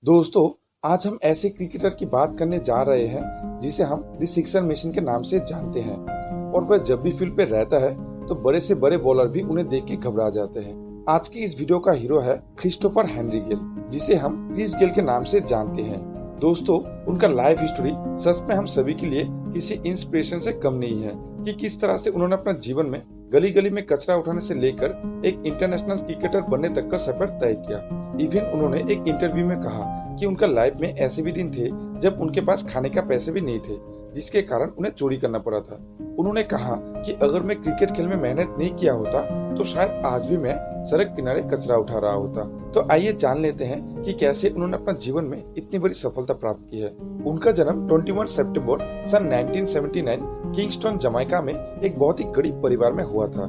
दोस्तों, आज हम ऐसे क्रिकेटर की बात करने जा रहे हैं जिसे हम द सिक्सर मशीन के नाम से जानते हैं। और वह जब भी फील्ड पे रहता है तो बड़े से बड़े बॉलर भी उन्हें देख के घबरा जाते हैं। आज की इस वीडियो का हीरो है क्रिस्टोफर हेनरी गेल, जिसे हम क्रिस गेल के नाम से जानते हैं। दोस्तों, उनका लाइफ हिस्ट्री सच में हम सभी के लिए किसी इंस्पिरेशन से कम नहीं है कि किस तरह से उन्होंने अपना जीवन में गली गली में कचरा उठाने से लेकर एक इंटरनेशनल क्रिकेटर बनने तक का सफर तय किया। इवन उन्होंने एक इंटरव्यू में कहा कि उनका लाइफ में ऐसे भी दिन थे जब उनके पास खाने का पैसे भी नहीं थे, जिसके कारण उन्हें चोरी करना पड़ा था। उन्होंने कहा कि अगर मैं क्रिकेट खेल में मेहनत नहीं किया होता तो शायद आज भी मैं सड़क किनारे कचरा उठा रहा होता। तो आइए जान लेते हैं कि कैसे उन्होंने अपना जीवन में इतनी बड़ी सफलता प्राप्त की है। उनका जन्म 21 सितंबर सन 1979 किंगस्टन जमैका में एक बहुत ही गरीब परिवार में हुआ था।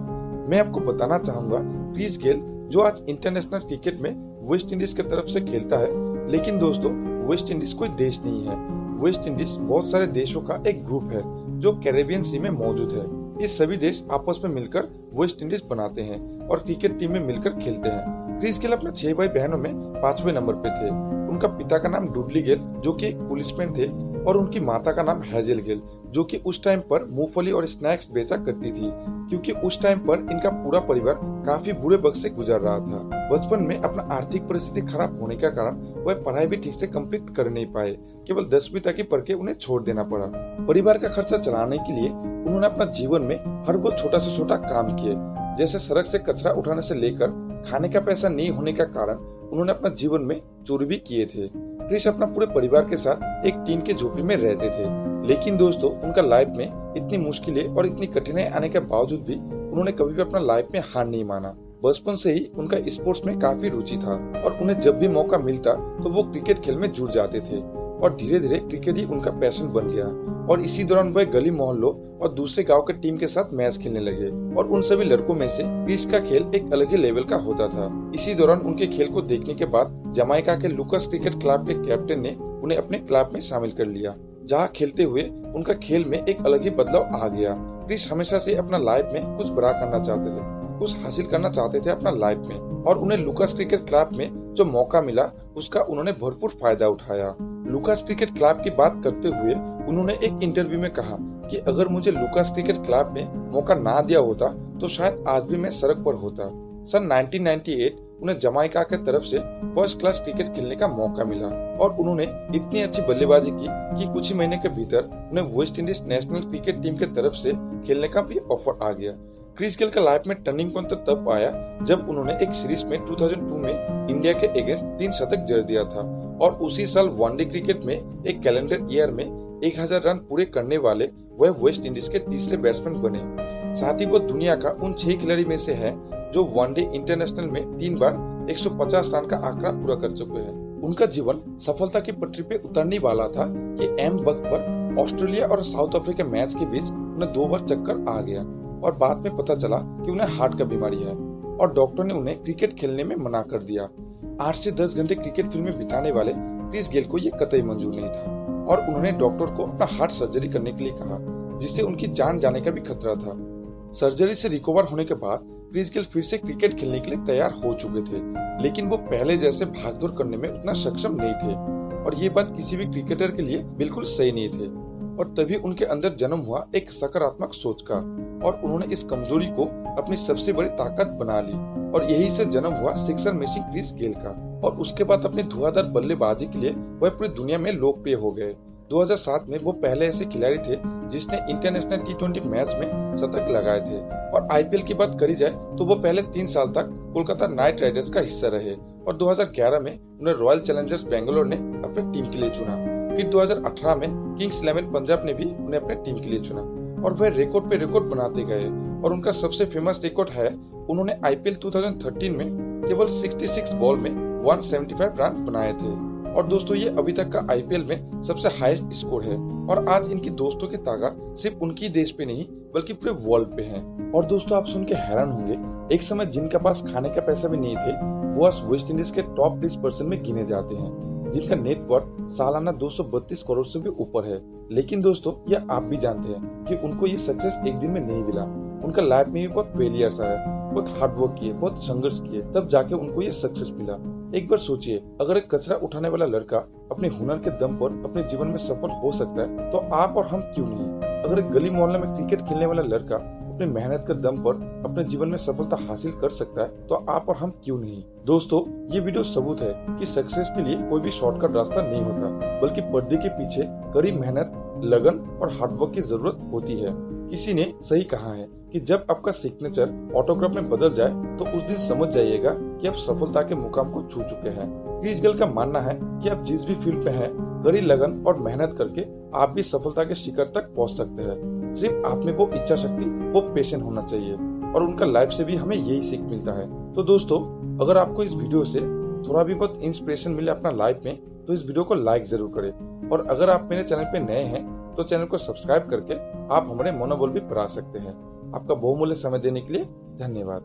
मैं आपको बताना चाहूंगा, क्रिस गेल जो आज इंटरनेशनल क्रिकेट में वेस्ट इंडीज की तरफ से खेलता है, लेकिन दोस्तों वेस्ट इंडीज कोई देश नहीं है। वेस्ट इंडीज बहुत सारे देशों का एक ग्रुप है जो कैरेबियन सी में मौजूद है। ये सभी देश आपस में मिलकर वेस्ट इंडीज बनाते हैं और क्रिकेट टीम में मिलकर खेलते हैं। क्रिस गेल अपने 6 भाई बहनों में 5वें नंबर पे थे। उनका पिता का नाम डुडली गेल जो कि एक पुलिसमैन थे, और उनकी माता का नाम हेजल गेल जो कि उस टाइम पर मूंगफली और स्नैक्स बेचा करती थी, क्योंकि उस टाइम पर इनका पूरा परिवार काफी बुरे वक्त से गुजर रहा था। बचपन में अपना आर्थिक परिस्थिति खराब होने के कारण वह पढ़ाई भी ठीक से कंप्लीट कर नहीं पाए। केवल 10वीं तक ही पढ़ के उन्हें छोड़ देना पड़ा। परिवार का खर्चा चलाने के लिए उन्होंने अपना जीवन में हर वो छोटा से छोटा काम किए, जैसे सड़क से कचरा उठाने से लेकर खाने का पैसा नहीं होने का कारण उन्होंने अपना जीवन में चोरी भी किए थे। क्रिस अपना पूरे परिवार के साथ एक टीन के झोपड़ी में रहते थे, लेकिन दोस्तों उनका लाइफ में इतनी मुश्किलें और इतनी कठिनाई आने के बावजूद भी उन्होंने कभी भी अपना लाइफ में हार नहीं माना। बचपन से ही उनका स्पोर्ट्स में काफी रुचि था और उन्हें जब भी मौका मिलता तो वो क्रिकेट खेल में जुड़ जाते थे, और धीरे धीरे क्रिकेट ही उनका पैशन बन गया। और इसी दौरान वह गली मोहल्लों और दूसरे गांव के टीम के साथ मैच खेलने लगे, और उन सभी लड़कों में से क्रिस का खेल एक अलग ही लेवल का होता था। इसी दौरान उनके खेल को देखने के बाद जमाइका के लुकास क्रिकेट क्लब के कैप्टन ने उन्हें अपने क्लब में शामिल कर लिया, जहाँ खेलते हुए उनका खेल में एक अलग ही बदलाव आ गया। क्रिस हमेशा से अपना लाइफ में कुछ बड़ा करना चाहते थे, कुछ हासिल करना चाहते थे अपना लाइफ में, और उन्हें लुकास क्रिकेट क्लब में जो मौका मिला उसका उन्होंने भरपूर फायदा उठाया। लुकास क्रिकेट क्लब की बात करते हुए उन्होंने एक इंटरव्यू में कहा कि अगर मुझे लुकास क्रिकेट क्लब में मौका ना दिया होता तो शायद आज भी मैं सड़क पर होता। सन 1998 उन्हें जमाइका के तरफ से फर्स्ट क्लास क्रिकेट खेलने का मौका मिला, और उन्होंने इतनी अच्छी बल्लेबाजी की कि कुछ ही महीने के भीतर उन्हें West Indies national cricket team की तरफ से खेलने का भी ऑफर आ गया। क्रिस गेल का लाइफ में टर्निंग पॉइंट तो तब आया जब उन्होंने एक सीरीज में 2002 में इंडिया के अगेंस्ट 3 शतक जड़ दिया था, और उसी साल वनडे क्रिकेट में एक कैलेंडर ईयर में 1000 रन पूरे करने वाले वह वेस्ट इंडीज के तीसरे बैट्समैन बने। साथ ही वो दुनिया का उन 6 खिलाड़ी में से है जो वनडे इंटरनेशनल में 3 बार 150 रन का आंकड़ा पूरा कर चुके हैं। उनका जीवन सफलता की पटरी पे उतरने वाला था कि एम वक्त पर ऑस्ट्रेलिया और साउथ अफ्रीका मैच के बीच उन्हें 2 बार चक्कर आ गया, और बाद में पता चला कि उन्हें हार्ट का बीमारी है, और डॉक्टर ने उन्हें क्रिकेट खेलने में मना कर दिया। 8 से 10 घंटे क्रिकेट फील्ड में बिताने वाले क्रिस गेल को यह कतई मंजूर नहीं था, और उन्होंने डॉक्टर को अपना हार्ट सर्जरी करने के लिए कहा, जिससे उनकी जान जाने का भी खतरा था। सर्जरी से रिकवर होने के बाद क्रिस गेल फिर से क्रिकेट खेलने के लिए तैयार हो चुके थे, लेकिन वो पहले जैसे भागदौड़ करने में उतना सक्षम नहीं थे, और ये बात किसी भी क्रिकेटर के लिए बिल्कुल सही नहीं थे। और तभी उनके अंदर जन्म हुआ एक सकारात्मक सोच का, और उन्होंने इस कमजोरी को अपनी सबसे बड़ी ताकत बना ली, और यही से जन्म हुआ सिक्सर मशीन क्रिस गेल का। और उसके बाद अपनी धुआंधार बल्लेबाजी के लिए वह पूरी दुनिया में लोकप्रिय हो गए। 2007 में वो पहले ऐसे खिलाड़ी थे जिसने इंटरनेशनल T20 मैच में शतक लगाए थे। और IPL की बात करी जाए तो वो पहले 3 साल तक कोलकाता नाइट राइडर्स का हिस्सा रहे, और 2011 में उन्हें रॉयल चैलेंजर्स बेंगलोर ने अपने टीम के लिए चुना। फिर 2018 में किंग्स 11 पंजाब ने भी उन्हें अपने टीम के लिए चुना, और वह रिकॉर्ड पे रिकॉर्ड बनाते गए। और उनका सबसे फेमस रिकॉर्ड है उन्होंने IPL 2013 में केवल 66 बॉल में 175 रन बनाए थे। और दोस्तों ये अभी तक का IPL में सबसे हाईएस्ट स्कोर है, और आज इनकी दोस्तों की ताकत सिर्फ उनकी देश पे नहीं बल्कि पूरे वर्ल्ड पे है। और दोस्तों आप सुन के हैरान होंगे, एक समय जिनके पास खाने का पैसा भी नहीं थे वो आज वेस्ट इंडीज के टॉप 20% में गिने जाते हैं, जिनका नेटवर्थ सालाना 232 करोड़ से भी ऊपर है। लेकिन दोस्तों ये आप भी जानते हैं कि उनको ये सक्सेस एक दिन में नहीं मिला। उनका लाइफ में भी बहुत फेलियर्स आया, बहुत हार्ड वर्क किए, बहुत संघर्ष किए, तब जाके उनको ये सक्सेस मिला। एक बार सोचिए, अगर एक कचरा उठाने वाला लड़का अपने हुनर के दम पर अपने जीवन में सफल हो सकता है तो आप और हम क्यों नहीं। अगर एक गली मोहल्ले में क्रिकेट खेलने वाला लड़का अपनी मेहनत के दम पर अपने जीवन में सफलता हासिल कर सकता है तो आप और हम क्यों नहीं। दोस्तों, ये वीडियो सबूत है कि सक्सेस के लिए कोई भी शॉर्टकट रास्ता नहीं होता, बल्कि पर्दे के पीछे कड़ी मेहनत, लगन और हार्डवर्क की जरूरत होती है। किसी ने सही कहा है कि जब आपका सिग्नेचर ऑटोग्राफ में बदल जाए तो उस दिन समझ जाइएगा कि आप सफलता के मुकाम को छू चुके हैं। क्रिस गेल का मानना है कि आप जिस भी फील्ड में हैं, कड़ी लगन और मेहनत करके आप भी सफलता के शिखर तक पहुंच सकते हैं। सिर्फ आप में वो इच्छा शक्ति, वो पैशन होना चाहिए, और उनका लाइफ से भी हमें यही सीख मिलता है। तो दोस्तों, अगर आपको इस वीडियो से थोड़ा भी बहुत इंस्पिरेशन मिले अपना लाइफ में, तो इस वीडियो को लाइक जरूर करें। और अगर आप मेरे चैनल पे नए हैं तो चैनल को सब्सक्राइब करके आप हमारे मनोबल भी बढ़ा सकते हैं। आपका बहुमूल्य समय देने के लिए धन्यवाद।